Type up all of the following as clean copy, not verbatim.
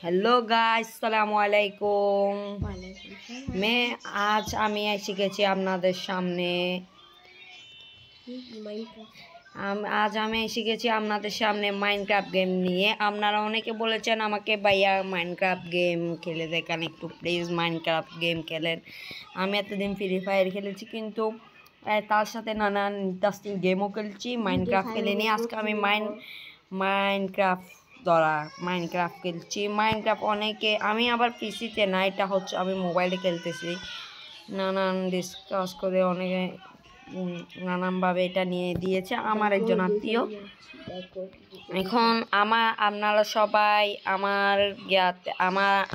Hello guys আসসালামু আলাইকুম। मैं आज আমি এসে গেছি আপনাদের সামনে আজ আমি এসে গেছি আপনাদের সামনে মাইনক্রাফট গেম নিয়ে। আপনারা অনেকে বলেছেন আমাকে ভাইয়া মাইনক্রাফট গেম খেলে দেখান একটু, প্লিজ মাইনক্রাফট গেম খেলেন। আমি এতদিন ফ্রি ফায়ার খেলেছি, কিন্তু তার সাথে নানান ইন্টারেস্টিং গেমও খেলছি, মাইনক্রাফট খেলিনি। আজকে আমি মাইনক্রাফট খেলছি। মাইনক্রাফট অনেকে, আমি আবার পিসিতে না, এটা হচ্ছে আমি মোবাইলে খেলতেছি। নানান ডিসকাস করে অনেকে নানানভাবে এটা নিয়ে দিয়েছে আমার একজন আত্মীয়। এখন আপনারা সবাই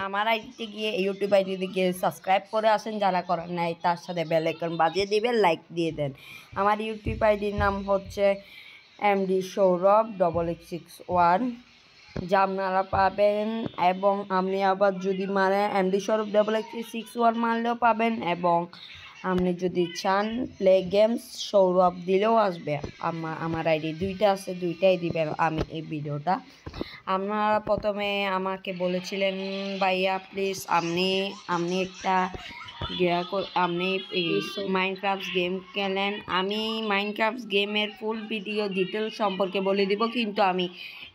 আমার আইডিতে গিয়ে, ইউটিউব আইডিতে গিয়ে সাবস্ক্রাইব করে আসেন যারা করেন নাই, তার সাথে বেল আইকন বাজিয়ে দিবেন, লাইক দিয়ে দেন। আমার ইউটিউব আইডির নাম হচ্ছে MD সৌরভ 8861, যা আপনারা পাবেন। এবং আপনি আবার যদি মারেন MD সৌরভ 8861 মারলেও পাবেন, এবং আপনি যদি চান প্লে গেমস সৌরভ দিলেও আসবে। আমার আইডি দুইটা আছে, দুইটাই দিবেন। আমি এই ভিডিওটা আপনারা প্রথমে আমাকে বলেছিলেন ভাইয়া প্লিজ আপনি একটা আপনি মাইনক্রাফট গেম খেলেন। আমি মাইনক্রাফট গেমের ফুল ভিডিও ডিটেল সম্পর্কে বলে দিব, কিন্তু আমি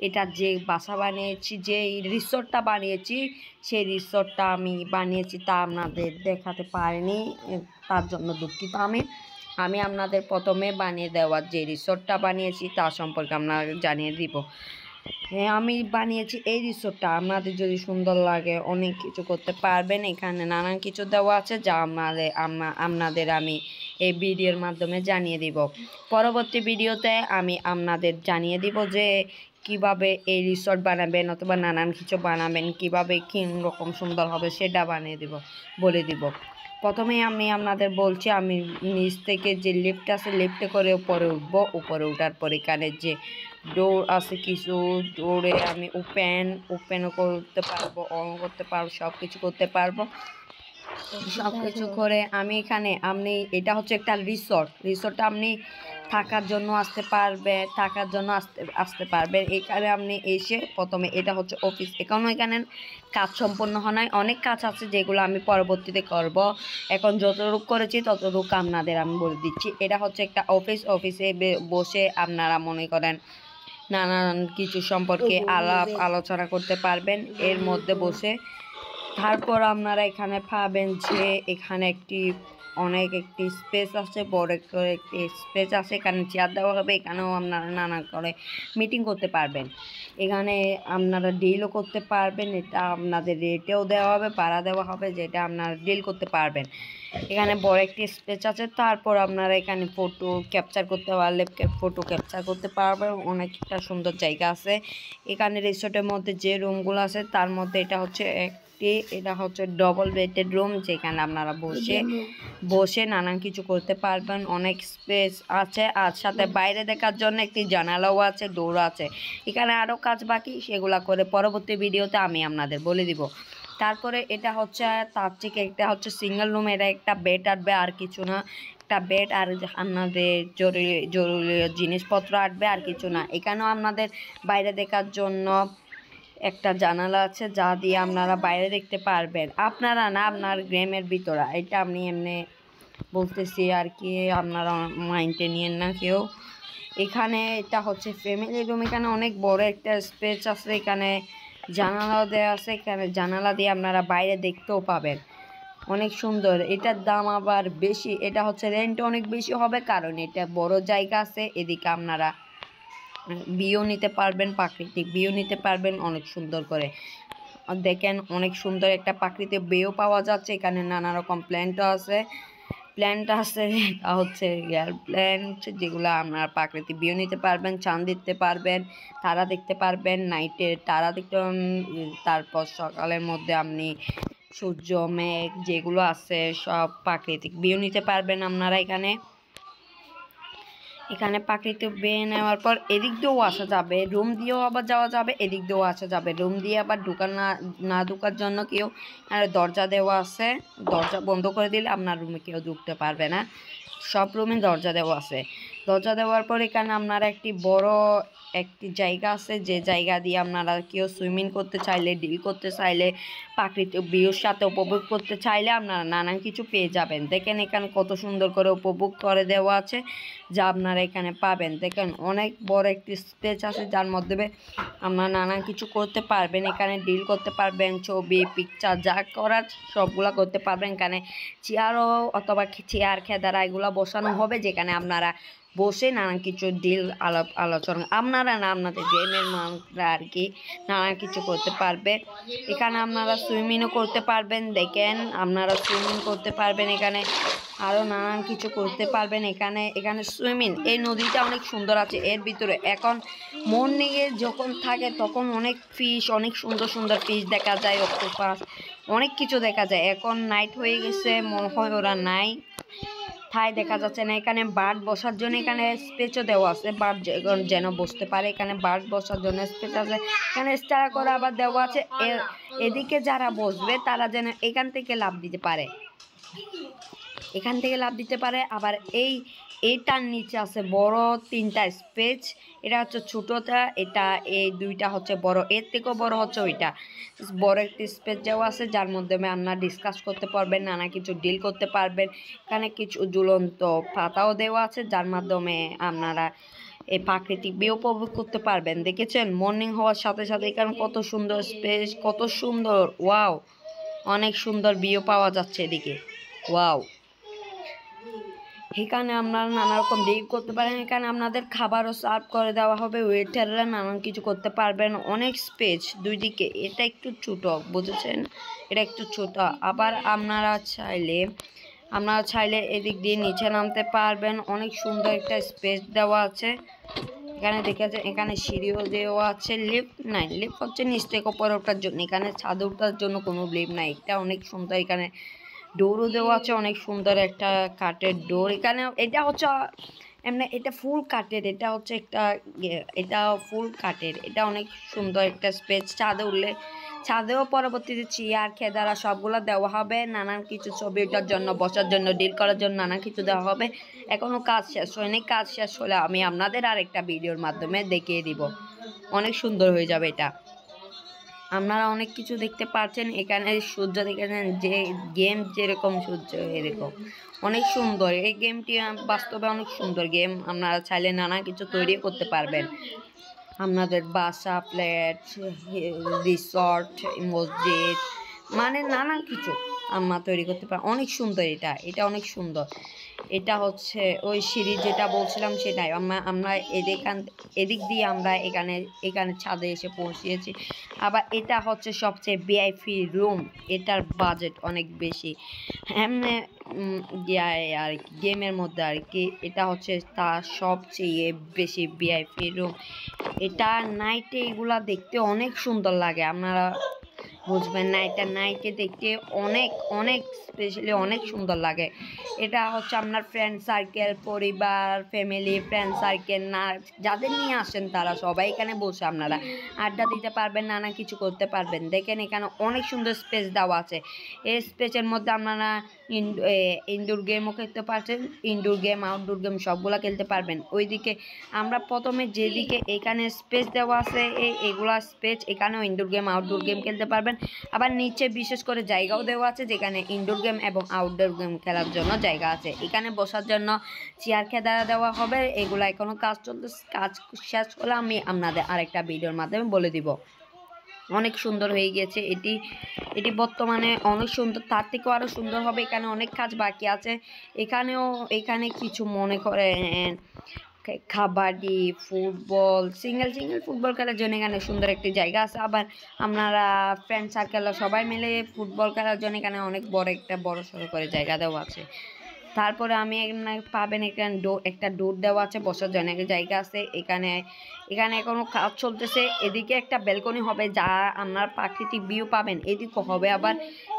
এটা যে বাসা বানিয়েছি, যে রিসোর্টটা বানিয়েছি, সেই রিসোর্টটা আমি বানিয়েছি তা আপনাদের দেখাতে পারিনি, তার জন্য দুঃখিত। আমি আপনাদের প্রথমে বানিয়ে দেওয়ার যে রিসোর্টটা বানিয়েছি তার সম্পর্কে আপনাদের জানিয়ে দিব। হ্যাঁ, আমি বানিয়েছি এই রিসোর্টটা। আপনাদের যদি সুন্দর লাগে অনেক কিছু করতে পারবেন, এখানে নানান কিছু দেওয়া আছে যা আপনাদের আমি এই ভিডিওর মাধ্যমে জানিয়ে দিব। পরবর্তী ভিডিওতে আমি আপনাদের জানিয়ে দিব যে কিভাবে এই রিসোর্ট বানাবেন, অথবা নানান কিছু বানাবেন, কিভাবে রকম সুন্দর হবে সেটা বলে দিব। প্রথমেই আমি আপনাদের বলছি, আমি নিচ থেকে যে লিফট আছে, লিফটে করে উপরে উঠবো। উপরে উঠার পর এখানে যে ডোর আছে, কিছু ডোরে আমি ওপেনও করতে পারবো, অন করতে পারবো, সব কিছু করতে পারবো। সব কিছু করে আমি এখানে এটা হচ্ছে একটা রিসোর্ট আপনি থাকার জন্য আসতে পারবেন। এখানে আপনি এসে প্রথমে, এটা হচ্ছে অফিস। এখানে কাজ সম্পন্ন হয় নাই, অনেক কাজ আছে যেগুলো আমি পরবর্তীতে করব। এখন যতটুকু করেছি ততটুকু আপনাদের আমি বলে দিচ্ছি। এটা হচ্ছে একটা অফিসে বসে আপনারা মনে করেন নানান কিছু সম্পর্কে আলোচনা করতে পারবেন এর মধ্যে বসে। তারপর আপনারা এখানে পাবেন যে এখানে একটি স্পেস আছে, বড় একটি স্পেস আছে, এখানে চেয়ার দেওয়া হবে। এখানেও আপনারা নানা করে মিটিং করতে পারবেন। এখানে আপনারা ডিলও করতে পারবেন, এটা আপনাদের রেটেও দেওয়া হবে, ভাড়া দেওয়া হবে, যেটা আপনারা ডিল করতে পারবেন। এখানে বড় একটি স্পেস আছে। তারপর আপনারা এখানে ফটো ক্যাপচার করতে পারবেন। অনেকটা সুন্দর জায়গা আছে এখানে রিসোর্টের মধ্যে। যে রুমগুলো আছে তার মধ্যে এটা হচ্ছে ডবল বেডেড রুম, যেখানে আপনারা বসে নানান কিছু করতে পারবেন। অনেক স্পেস আছে, আর সাথে বাইরে দেখার জন্য একটি জানালাও আছে, ডোর আছে। এখানে আরও কাজ বাকি, সেগুলা করে পরবর্তী ভিডিওতে আমি আপনাদের বলে দিব। তারপরে এটা হচ্ছে সিঙ্গেল রুম। এটা একটা বেড আসবে, আর কিছু না। একটা বেড আর আপনাদের জরুরি জিনিসপত্র আসবে, আর কিছু না। এখানেও আপনাদের বাইরে দেখার জন্য একটা জানালা আছে, যা দিয়ে আপনারা বাইরে দেখতে পারবেন। আপনারা না, আপনার গেমের ভিতরে। এটা আমি এমনি বলতেছি আর কি, আপনারা মাইন্ডে নিয়েন না কেউ। এখানে এটা হচ্ছে ফ্যামিলি রুম। এখানে অনেক বড় একটা স্পেস আছে, এখানে জানালাও দেওয়া আছে। এখানে জানালা দিয়ে আপনারা বাইরে দেখতেও পাবেন, অনেক সুন্দর। এটার দাম আবার বেশি, এটা হচ্ছে রেন্ট অনেক বেশি হবে, কারণ এটা বড় জায়গা আছে। এদিকে আপনারা ভিউ নিতে পারবেন, প্রাকৃতিক ভিউ নিতে পারবেন অনেক সুন্দর করে। দেখেন, অনেক সুন্দর একটা প্রাকৃতিক ভিউ পাওয়া যাচ্ছে। এখানে নানা রকম প্ল্যান্ট আছে, তা হচ্ছে এয়ার প্ল্যান্ট, যেগুলো আপনারা প্রাকৃতিক ভিউ নিতে পারবেন, চাঁদ দেখতে পারবেন, তারা দেখতে পারবেন, নাইটে তারা দেখতে পারবেন। তারপর সকালের মধ্যে আপনি সূর্য, মেঘ যেগুলো আছে সব প্রাকৃতিক ভিউ নিতে পারবেন আপনারা। এখানে প্রাকৃতিক ভিউ নেওয়ার পর এদিক দিয়েও আসা যাবে, রুম দিয়েও আবার যাওয়া যাবে, এদিক দিয়েও আসা যাবে। রুম দিয়ে আবার না ঢোকার জন্য কেউ দরজা দেওয়া আছে, দরজা বন্ধ করে দিলে আপনার রুমে কেউ ঢুকতে পারবে না। সব রুমে দরজা দেওয়া আছে। দরজা দেওয়ার পর এখানে আপনারা একটি বড় একটি জায়গা আছে, যে জায়গা দিয়ে আপনারা কেউ সুইমিং করতে চাইলে, ডিল করতে চাইলে, প্রাকৃতিক ভিউর সাথে উপভোগ করতে চাইলে আপনারা নানান কিছু পেয়ে যাবেন। দেখেন এখানে কত সুন্দর করে উপভোগ করে দেওয়া আছে, যা আপনারা এখানে পাবেন। দেখেন অনেক বড় একটি স্পেস আছে, যার মধ্যে আপনারা নানান কিছু করতে পারবেন। এখানে ডিল করতে পারবেন, ছবি, পিকচার যা করার সবগুলা করতে পারবেন। এখানে চেয়ারও অথবা চেয়ার খেদারা এগুলো বসানো হবে, যেখানে আপনারা বসে নানান কিছু ডিল আলোচনা, আপনারা না আপনাদের গেমের মানুষরা আর কি নানান কিছু করতে পারবে। এখানে আপনারা সুইমিংও করতে পারবেন। দেখেন আপনারা সুইমিং করতে পারবেন, এখানে আরও নানান কিছু করতে পারবেন। এখানে সুইমিং, এই নদীটা অনেক সুন্দর আছে এর ভিতরে। এখন মর্নিংয়ে যখন থাকে তখন অনেক ফিশ, অনেক সুন্দর সুন্দর ফিশ দেখা যায়, অক্টোপাস অনেক কিছু দেখা যায়। এখন নাইট হয়ে গেছে, মনে হয় ওরা নাই, ঠাই দেখা যাচ্ছে না। এখানে বার্ড বসার জন্য এখানে স্পেসও দেওয়া আছে, বার্ড যেন বসতে পারে। এখানে বার্ড বসার জন্য স্পেস আছে, এখানে স্টার করে আবার দেওয়া আছে। এদিকে যারা বসবে তারা যেন এখান থেকে লাফ দিতে পারে, এখান থেকে লাফ দিতে পারে। আবার এইটার নিচে আছে বড় 3টা স্পেস, এটা হচ্ছে ছোটোটা, এই 2টা হচ্ছে বড়, এর থেকেও বড় হচ্ছে ওইটা। বড় একটি স্পেস দেওয়া আছে, যার মধ্যে আপনারা ডিসকাস করতে পারবেন, নানা কিছু ডিল করতে পারবেন। এখানে কিছু ঝুলন্ত পাতাও দেওয়া আছে, যার মাধ্যমে আপনারা এই প্রাকৃতিক ভিউ উপভোগ করতে পারবেন। দেখেছেন মর্নিং হওয়ার সাথে সাথে এখানে কত সুন্দর স্পেস, কত সুন্দর, ওয়াও, অনেক সুন্দর ভিউ পাওয়া যাচ্ছে এদিকে, ওয়াও। এখানে আপনারা নানা রকম ডিল করতে পারেন। এখানে আপনাদের খাবারও সার্ভ করে দেওয়া হবে, ওয়েটাররা নানান কিছু করতে পারবেন। অনেক স্পেস দুই দিকে, এটা একটু ছোটো, বুঝেছেন, এটা একটু ছোটো। আবার আপনারা চাইলে এদিক দিয়ে নিচে নামতে পারবেন। অনেক সুন্দর একটা স্পেস দেওয়া আছে এখানে, দেখেছেন এখানে সিঁড়িও দেওয়া আছে। লিফট নাই, লিফট হচ্ছে নিচ থেকে উপরে ওঠার জন্য, এখানে ছাদে ওঠার জন্য কোনো লিফট নাই। এটা অনেক সুন্দর, এখানে ডোরও দেওয়া আছে, অনেক সুন্দর একটা কাঠের ডোর। এখানে এটা হচ্ছে এমনি, এটা ফুল কাঠের, এটা হচ্ছে এটা ফুল কাঠের, এটা অনেক সুন্দর একটা স্পেস। ছাদেও পরবর্তীতে চেয়ার খেদারা সবগুলো দেওয়া হবে, নানান কিছু ছবি ওঠার জন্য, বসার জন্য, ডিল করার জন্য নানান কিছু দেওয়া হবে। এখনও কাজ শেষ হয়নি, কাজ শেষ হলে আমি আপনাদের আরেকটা ভিডিওর মাধ্যমে দেখিয়ে দিব। অনেক সুন্দর হয়ে যাবে এটা। আপনারা অনেক কিছু দেখতে পাচ্ছেন এখানে, সূর্য দেখেছেন, যে গেম যেরকম সূর্য এরকম অনেক সুন্দর। এই গেমটি বাস্তবে অনেক সুন্দর গেম, আপনারা চাইলে নানা কিছু তৈরি করতে পারবেন। আপনাদের বাসা, ফ্ল্যাট, রিসর্ট, মসজিদ, মানে নানান কিছু আমরা তৈরি করতে পারি। অনেক সুন্দর এটা অনেক সুন্দর। এটা হচ্ছে ওই সিঁড়ি যেটা বলছিলাম সেটাই। আমরা এদিক দিয়ে আমরা এখানে ছাদে এসে পৌঁছিয়েছি। আবার এটা হচ্ছে সবচেয়ে ভিআইপি রুম, এটার বাজেট অনেক বেশি এমনি আর গেমের মধ্যে আর কি। এটা হচ্ছে তার সবচেয়ে বেশি ভিআইপি রুম। এটা নাইটে এগুলা দেখতে অনেক সুন্দর লাগে, আপনারা বুঝবেন না। এটা নাইটে দেখতে অনেক অনেক স্পেশালি অনেক সুন্দর লাগে। এটা হচ্ছে আপনার ফ্রেন্ড সার্কেল, পরিবার, ফ্যামিলি, ফ্রেন্ড সার্কেল না যাদের নিয়ে আসেন তারা সবাই এখানে বসে আপনারা আড্ডা দিতে পারবেন, নানা কিছু করতে পারবেন। দেখেন এখানে অনেক সুন্দর স্পেস দেওয়া আছে। এই স্পেসের মধ্যে আপনারা ইনডোর গেমও খেলতে পারছেন, ইনডোর গেম, আউটডোর গেম সবগুলা খেলতে পারবেন। ওইদিকে আমরা প্রথমে যেদিকে এখানে স্পেস দেওয়া আছে এগুলা স্পেস, এখানেও ইনডোর গেম, আউটডোর গেম খেলতে পারবেন। আবার নিচে বিশেষ করে জায়গাও দেওয়া আছে, যেখানে ইনডোর গেম এবং আউটডোর গেম খেলার জন্য জায়গা আছে। এখানে বসার জন্য চেয়ার খেদারা দেওয়া হবে। এগুলো এখনো কাজ চলতেছে, কাজ শেষ হলে আমি আপনাদের আরেকটা ভিডিওর মাধ্যমে বলে দিব। অনেক সুন্দর হয়ে গেছে এটি বর্তমানে অনেক সুন্দর, তার থেকেও আরও সুন্দর হবে। এখানে অনেক কাজ বাকি আছে। এখানে কিছু মনে করেন কাবাডি, ফুটবল, সিঙ্গেল ফুটবল খেলার জন্য এখানে সুন্দর একটি জায়গা আছে। আবার আপনারা ফ্রেন্ড সার্কেল সবাই মিলে ফুটবল খেলার জন্য এখানে অনেক বড় সড়ো করে জায়গা দেওয়া আছে। তারপরে আমি পাবেন এখানে একটা ডোর দেওয়া আছে, বসার জন্য একটা জায়গা আছে। এখানে এখনো কাজ চলতেছে। এদিকে একটা ব্যালকনি হবে, যা আপনার প্রাকৃতিক ভিউ পাবেন, এদিকে হবে। আবার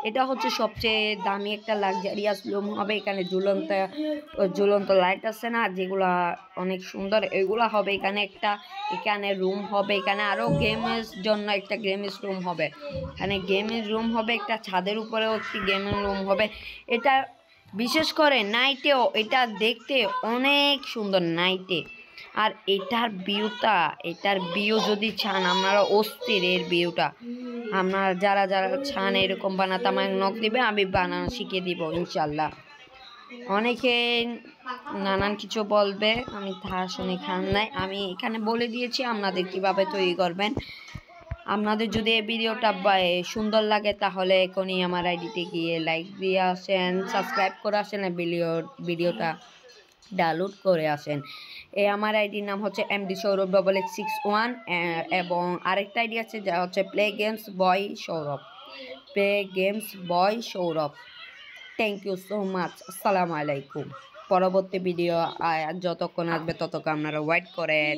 এটা হচ্ছে সবচেয়ে দামি একটা লাক্সারিয়াস রুম হবে। এখানে ঝুলন্ত লাইট আছে না, যেগুলা অনেক সুন্দর, এগুলা হবে। এখানে রুম হবে। এখানে আরও গেমের জন্য একটা গেমের রুম হবে। এখানে গেমের রুম হবে, একটা ছাদের উপরেও একটি গেমের রুম হবে। এটা বিশেষ করে নাইটেও এটা দেখতে অনেক সুন্দর। নাইটে আর এটার ভিউ যদি চান আপনারা অস্থির এর ভিউটা আপনারা যারা যারা চান এরকম বানাতে আমায় নক দিবে আমি বানানো শিখিয়ে দিব ইনশাল্লাহ। অনেকে নানান কিছু বলবে আমি তা শুনে খান নাই, আমি এখানে বলে দিয়েছি আপনাদের কিভাবে তৈরি করবেন। আপনাদের যদি এই ভিডিওটা সুন্দর লাগে তাহলে এখনই আমার আইডিতে গিয়ে লাইক দিয়ে আসেন, সাবস্ক্রাইব করে আসেন, ভিডিওটা ডাউনলোড করে আসেন। আমার আইডির নাম হচ্ছে MD সৌরভ 8861 এবং আরেকটা আইডি আছে যা হচ্ছে play games boy Sourav. Thank you so much. আসসালামু আলাইকুম। পরবর্তী ভিডিও যতক্ষণ আসবে ততক্ষণ আপনারা ওয়েট করেন।